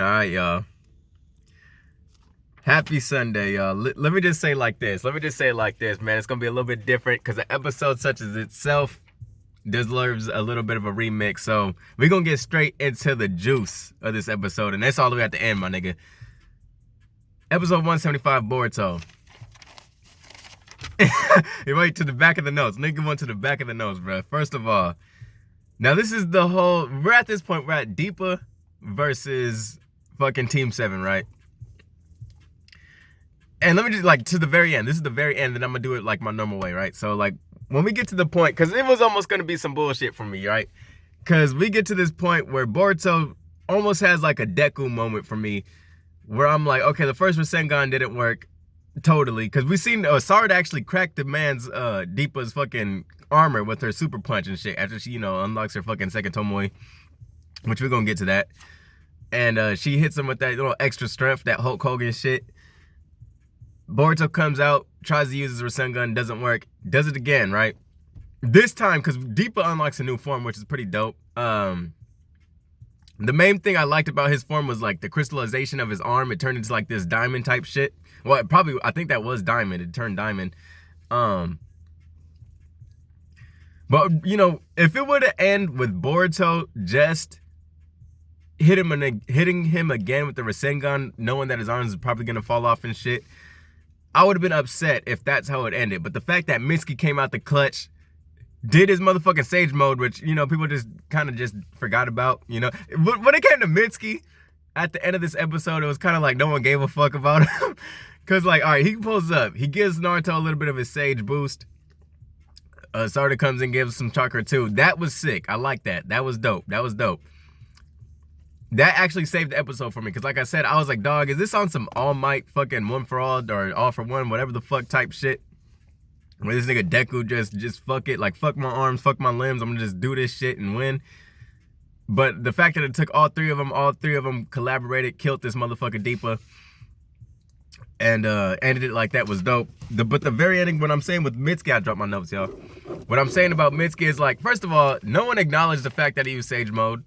All right, y'all. Happy Sunday, y'all. Let me just say like this. Let me just say it like this, man. It's going to be a little bit different because the episode such as itself deserves a little bit of a remix. So we're going to get straight into the juice of this episode. And that's all the way at the end, my nigga. Episode 175, Boruto. You wait to the back of the notes. Nigga went to the back of the notes, bro. First of all, now this is the whole... We're at this point. We're at Deepa versus fucking Team 7, right? And let me just, like, to the very end. This is the very end, and I'm going to do it, like, my normal way, right? So, like, when we get to the point, because it was almost going to be some bullshit for me, right? Because we get to this point where Boruto almost has, like, a Deku moment for me, where I'm like, okay, the first Rassengan didn't work totally. Because we seen Sarada actually cracked the man's, Deepa's fucking armor with her super punch and shit after she, unlocks her fucking second Tomoe, which we're going to get to that. And she hits him with that little extra strength, that Hulk Hogan shit. Boruto comes out, tries to use his Rassengan, doesn't work, does it again, right? This time, because Deepa unlocks a new form, which is pretty dope. The main thing I liked about his form was like the crystallization of his arm. It turned into like this diamond type shit. Well, I think that was diamond. It turned diamond. But, if it were to end with Boruto just hitting him again with the Rassengan, knowing that his arms is probably going to fall off and shit, I would have been upset if that's how it ended. But the fact that Mitsuki came out the clutch, did his motherfucking Sage mode, which, people just kind of just forgot about, When it came to Mitsuki, at the end of this episode, it was kind of like no one gave a fuck about him. Because, like, all right, he pulls up. He gives Naruto a little bit of his Sage boost. Sarada comes and gives some chakra, too. That was sick. I like that. That was dope. That actually saved the episode for me, because like I said, I was like, dog, is this on some All Might fucking one for all, or all for one, whatever the fuck type shit? Where this nigga Deku just fuck it, like fuck my arms, fuck my limbs, I'm gonna just do this shit and win. But the fact that it took all three of them collaborated, killed this motherfucker Deepa, and ended it like that was dope. But the very ending, what I'm saying with Mitsuki, I dropped my notes, y'all. What I'm saying about Mitsuki is, like, first of all, no one acknowledged the fact that he used Sage mode.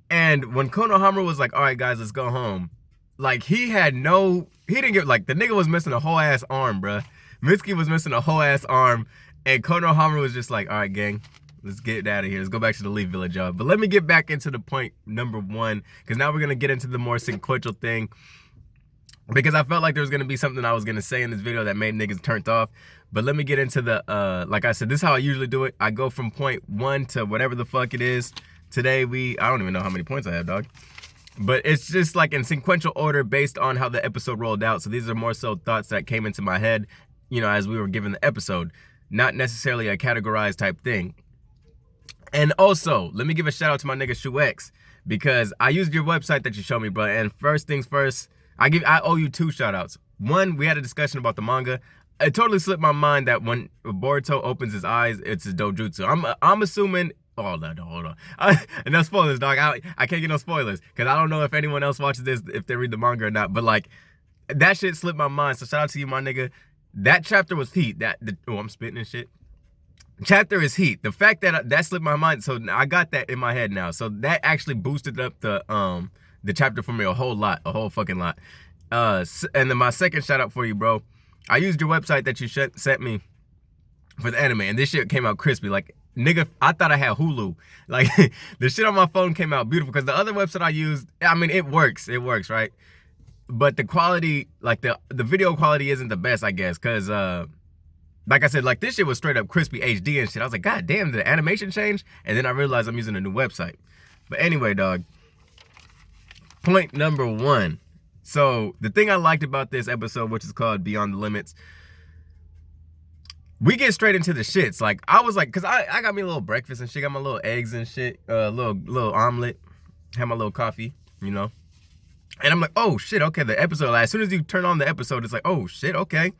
And when Konohamaru was like, all right, guys, let's go home. Like, he didn't get, like, the nigga was missing a whole ass arm, bruh. Mitsuki was missing a whole ass arm. And Konohamaru was just like, all right, gang, let's get out of here. Let's go back to the Leaf Village, y'all. But let me get back into the point number one, because now we're going to get into the more sequential thing. Because I felt like there was going to be something I was going to say in this video that made niggas turned off. But let me get into the, like I said, this is how I usually do it. I go from point one to whatever the fuck it is. Today, I don't even know how many points I have, dog. But it's just like in sequential order based on how the episode rolled out. So these are more so thoughts that came into my head, as we were given the episode. Not necessarily a categorized type thing. And also, let me give a shout out to my nigga ShuX, because I used your website that you showed me, bro. And first things first, I owe you two shout outs. One, we had a discussion about the manga. It totally slipped my mind that when Boruto opens his eyes, it's his dojutsu. I'm assuming... Hold on. No spoilers, dog. I can't get no spoilers, because I don't know if anyone else watches this, if they read the manga or not. But, like, that shit slipped my mind. So, shout out to you, my nigga. That chapter was heat. I'm spitting and shit. Chapter is heat. The fact that slipped my mind, so I got that in my head now. So, that actually boosted up the chapter for me a whole fucking lot. And then my second shout out for you, bro. I used your website that you sent me for the anime, and this shit came out crispy. Like, nigga, I thought I had Hulu. Like, the shit on my phone came out beautiful, because the other website I used, I mean, it works, right? But the quality, like, the video quality isn't the best, I guess, because, like I said, like, this shit was straight up crispy HD and shit. I was like, god damn, did the animation change? And then I realized I'm using a new website. But anyway, dog, point number one. So, the thing I liked about this episode, which is called Beyond the Limits, we get straight into the shits. Like, I was like, because I got me a little breakfast and shit, got my little eggs and shit, little omelet, had my little coffee, And I'm like, oh, shit, okay, the episode, as soon as you turn on the episode, it's like, oh, shit, okay.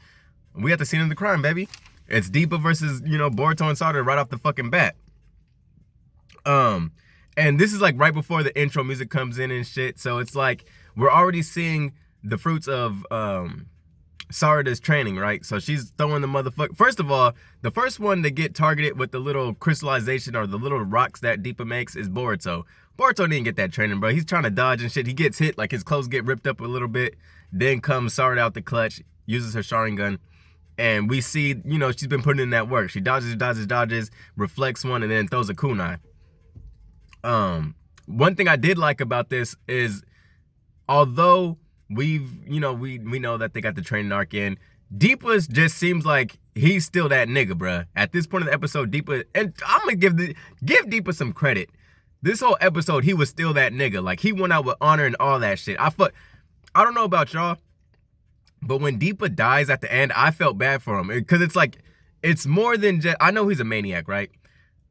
We at the scene of the crime, baby. It's Deepa versus, Boruto and Sarada right off the fucking bat. And this is, like, right before the intro music comes in and shit, so it's like, we're already seeing the fruits of, Sarada's training, right? So she's throwing the motherfucker. First of all, the first one to get targeted with the little crystallization or the little rocks that Deepa makes is Boruto. Boruto didn't get that training, bro. He's trying to dodge and shit. He gets hit, like his clothes get ripped up a little bit. Then comes Sarada out the clutch, uses her Sharingan. And we see, you know, she's been putting in that work. She dodges, reflects one, and then throws a kunai. One thing I did like about this is, although we know that they got the training arc in, Deepa just seems like he's still that nigga, bruh. At this point in the episode, Deepa, and I'm gonna give Deepa some credit. This whole episode, he was still that nigga. Like, he went out with honor and all that shit. I don't know about y'all, but when Deepa dies at the end, I felt bad for him. Because it's like, it's more than just, I know he's a maniac, right?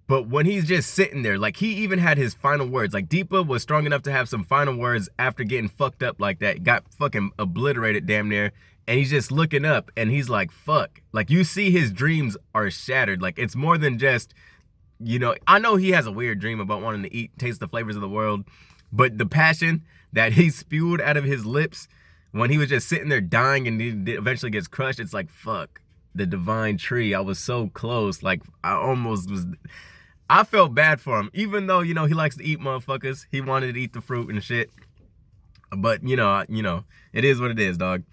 But when he's just sitting there, like, he even had his final words. Like, Deepa was strong enough to have some final words after getting fucked up like that. Got fucking obliterated damn near. And he's just looking up and he's like, fuck. Like, you see his dreams are shattered. Like, it's more than just, you know, I know he has a weird dream about wanting to taste the flavors of the world. But the passion that he spewed out of his lips when he was just sitting there dying and he eventually gets crushed, it's like, fuck. The divine tree. I was so close. Like, I felt bad for him, even though, you know, he likes to eat motherfuckers. He wanted to eat the fruit and shit. But, you know, it is what it is, dog.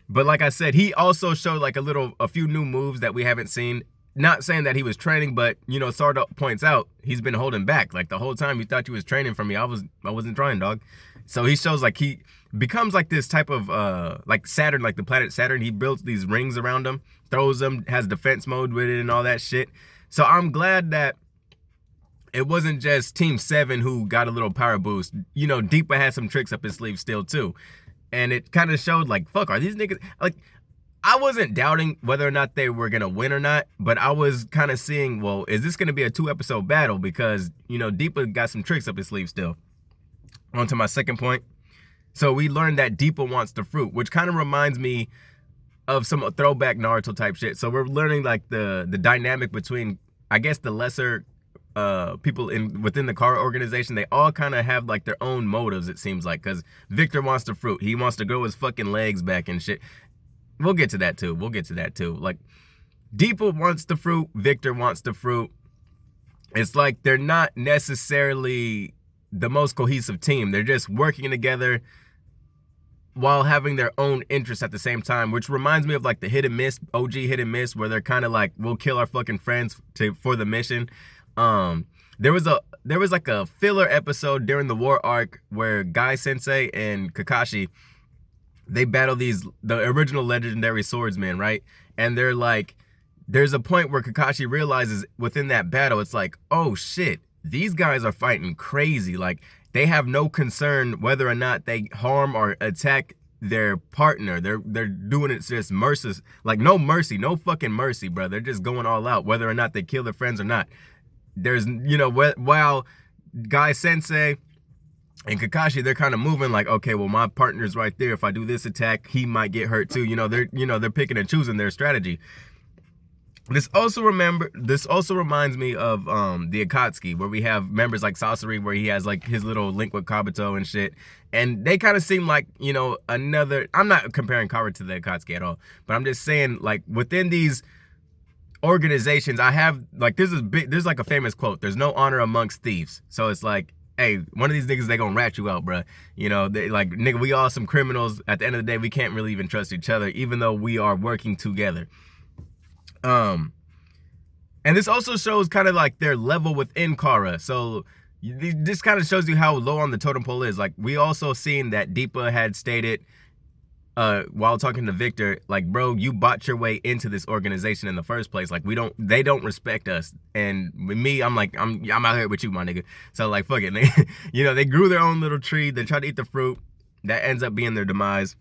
But like I said, he also showed like a few new moves that we haven't seen. Not saying that he was training, but, you know, Sarada points out he's been holding back. Like, the whole time you thought you was training for me, I wasn't trying, dog. So he shows like he becomes like this type of, like Saturn, like the planet Saturn. He builds these rings around him, throws them, has defense mode with it and all that shit. So I'm glad that it wasn't just Team 7 who got a little power boost. You know, Deepa had some tricks up his sleeve still, too. And it kind of showed, like, fuck, are these niggas... Like, I wasn't doubting whether or not they were going to win or not, but I was kind of seeing, well, is this going to be a 2-episode battle? Because, you know, Deepa got some tricks up his sleeve still. On to my second point. So we learned that Deepa wants the fruit, which kind of reminds me of some throwback Naruto type shit. So we're learning, like, the dynamic between, I guess, the lesser... people within the Kara organization. They all kind of have like their own motives, it seems like, because Victor wants the fruit. He wants to grow his fucking legs back and shit. We'll get to that too. Like, Deepa wants the fruit, Victor wants the fruit. It's like they're not necessarily the most cohesive team. They're just working together while having their own interests at the same time, which reminds me of like the hit and miss, OG hit and miss, where they're kind of like, we'll kill our fucking friends for the mission. There was like a filler episode during the war arc where Guy Sensei and Kakashi, they battle the original legendary swordsmen, right? And they're like, there's a point where Kakashi realizes within that battle, it's like, oh shit, these guys are fighting crazy. Like, they have no concern whether or not they harm or attack their partner. They're doing it just merciless, like no mercy, no fucking mercy, bro. They're just going all out, whether or not they kill their friends or not. There's, you know, while Guy Sensei and Kakashi, they're kind of moving like, okay, well, my partner's right there. If I do this attack, he might get hurt too. You know, they're picking and choosing their strategy. This also reminds me of the Akatsuki, where we have members like Sasori, where he has like his little link with Kabuto and shit. And they kind of seem like, you know, I'm not comparing Kara to the Akatsuki at all, but I'm just saying, like, within these organizations, I have like, there's like a famous quote, there's no honor amongst thieves. So it's like, hey, one of these niggas, they gonna rat you out, bruh. You know, they like, nigga, we all some criminals. At the end of the day, we can't really even trust each other, even though we are working together. And this also shows kind of like their level within Kara. So this kind of shows you how low on the totem pole is. Like, we also seen that Deepa had stated while talking to Victor, like, bro, you bought your way into this organization in the first place. Like, they don't respect us. And with me, I'm like, I'm out here with you, my nigga. So like, fuck it. They grew their own little tree. They tried to eat the fruit. That ends up being their demise.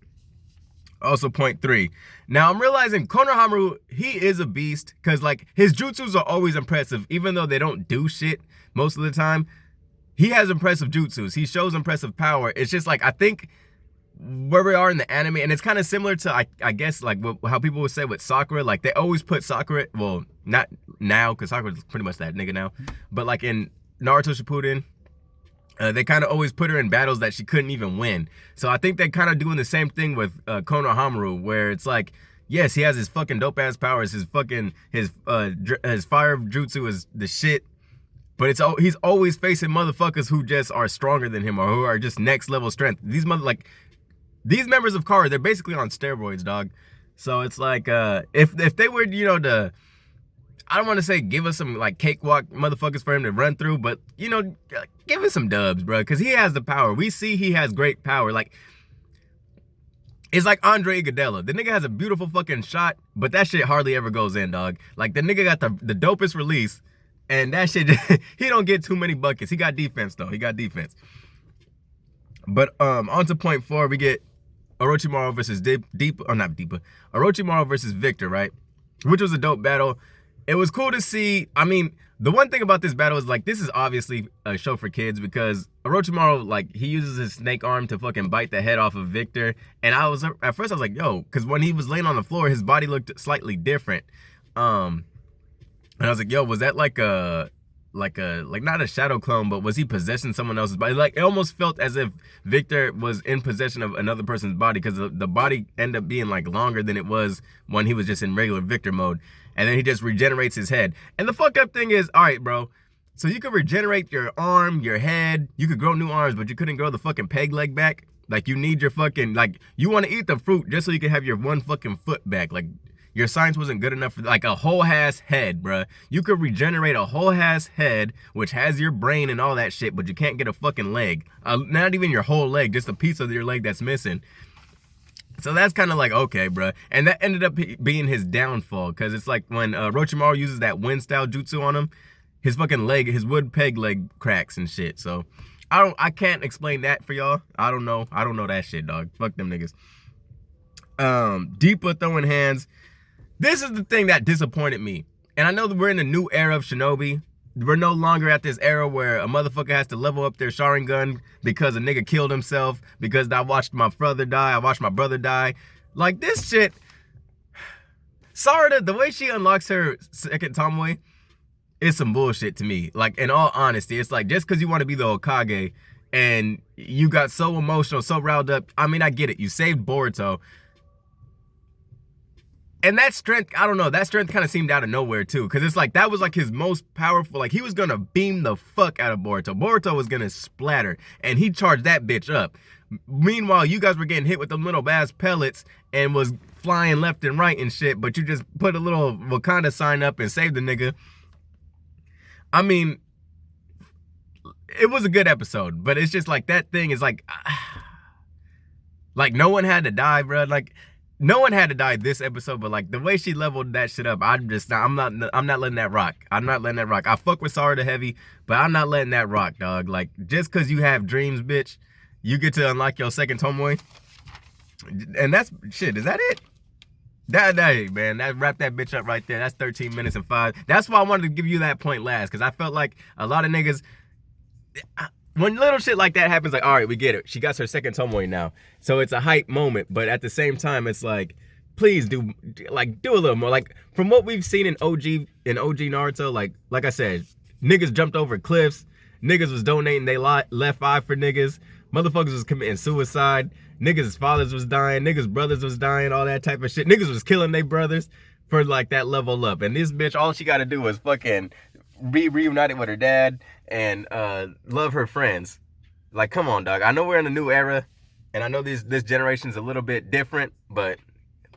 Also, point 3. Now, I'm realizing Konohamaru, he is a beast, because, like, his jutsus are always impressive, even though they don't do shit most of the time. He has impressive jutsus. He shows impressive power. It's just, like, I think where we are in the anime, and it's kind of similar to, I guess, like, how people would say with Sakura, like, they always put Sakura, well, not now, because Sakura's pretty much that nigga now, but, like, in Naruto Shippuden, they kind of always put her in battles that she couldn't even win. So I think they're kind of doing the same thing with Konohamaru, where it's like, Yes, he has his fucking dope ass powers. His fucking his fire jutsu is the shit. But he's always facing motherfuckers who just are stronger than him or who are just next level strength. These members of Kara, they're basically on steroids, dog. So it's like if they were, you know, I don't want to say give us some like cakewalk motherfuckers for him to run through, but you know, give us some dubs, bro, because he has the power. We see he has great power. Like, it's like Andre Iguodala. The nigga has a beautiful fucking shot, but that shit hardly ever goes in, dog. Like, the nigga got the dopest release, and that shit, he don't get too many buckets. He got defense, though. He got defense. But on to point 4, we get Orochimaru versus Deepa, or not Deepa, Orochimaru versus Victor, right? Which was a dope battle. It was cool to see. I mean, the one thing about this battle is, like, this is obviously a show for kids because Orochimaru, like, he uses his snake arm to fucking bite the head off of Victor. And at first I was like, yo, because when he was laying on the floor, his body looked slightly different. And I was like, yo, was that like not a shadow clone, but was he possessing someone else's body? Like, it almost felt as if Victor was in possession of another person's body because the body ended up being like longer than it was when he was just in regular Victor mode. And then he just regenerates his head. And the fucked up thing is, all right, bro, so you could regenerate your arm, your head, you could grow new arms, but you couldn't grow the fucking peg leg back. Like, you need your fucking, like, you want to eat the fruit just so you can have your one fucking foot back. Like, your science wasn't good enough for, like, a whole ass head, bruh. You could regenerate a whole ass head, which has your brain and all that shit, but you can't get a fucking leg. Not even your whole leg, just a piece of your leg that's missing. So that's kind of like, okay, bruh. And that ended up being his downfall, because it's like when Orochimaru uses that wind style jutsu on him, his fucking leg, his wood peg leg cracks and shit. So I can't explain that for y'all. I don't know that shit, dog. Fuck them niggas. Deepa throwing hands. This is the thing that disappointed me. And I know that we're in a new era of Shinobi. We're no longer at this era where a motherfucker has to level up their Sharingan because a nigga killed himself, because I watched my brother die, I watched my brother die. Like, this shit. Sarada, the way she unlocks her second Tomoe is some bullshit to me. Like, in all honesty, it's like, just because you want to be the Hokage and you got so emotional, so riled up. I mean, I get it. You saved Boruto. And that strength, I don't know, that strength kind of seemed out of nowhere too. Because it's like, that was like his most powerful, like he was going to beam the fuck out of Boruto. Boruto was going to splatter. And he charged that bitch up. Meanwhile, you guys were getting hit with them little ass pellets and was flying left and right and shit. But you just put a little Wakanda sign up and saved the nigga. I mean, it was a good episode. But it's just like, that thing is like no one had to die, bro. Like, no one had to die this episode, but like the way she leveled that shit up, I'm not letting that rock. I'm not letting that rock. I fuck with Sarada heavy, but I'm not letting that rock, dog. Like, just cause you have dreams, bitch, you get to unlock your second Tomoe. And that's shit, is that it? That man, that wrap that bitch up right there. That's 13 minutes and 5. That's why I wanted to give you that point last, because I felt like a lot of niggas, when little shit like that happens, like, all right, we get it. She got her second Tomoe now. So it's a hype moment, but at the same time, it's like, please do a little more. Like, from what we've seen in OG Naruto, like I said, niggas jumped over cliffs, niggas was donating they left eye for niggas, motherfuckers was committing suicide, niggas' fathers was dying, niggas' brothers was dying, all that type of shit. Niggas was killing their brothers for like that level up. And this bitch, all she gotta do is fucking be reunited with her dad and love her friends. Like, come on, dog. I know we're in a new era, and I know this generation's a little bit different, but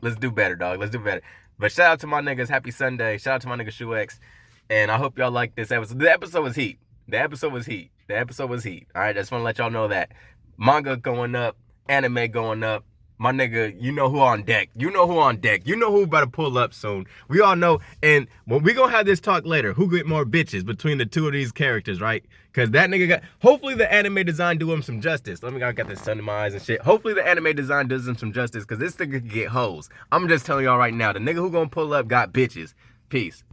let's do better, dog. Let's do better. But shout out to my niggas. Happy Sunday. Shout out to my nigga Shoe X. And I hope y'all like this episode. The episode was heat. The episode was heat. All right, I just want to let y'all know that. Manga going up. Anime going up. My nigga, you know who on deck. You know who about to pull up soon. We all know. And when we gonna have this talk later, who get more bitches between the two of these characters, right? Because that nigga got, hopefully the anime design do him some justice. I got this sun in my eyes and shit. Hopefully the anime design does him some justice, because this nigga can get hoes. I'm just telling y'all right now, the nigga who gonna pull up got bitches. Peace.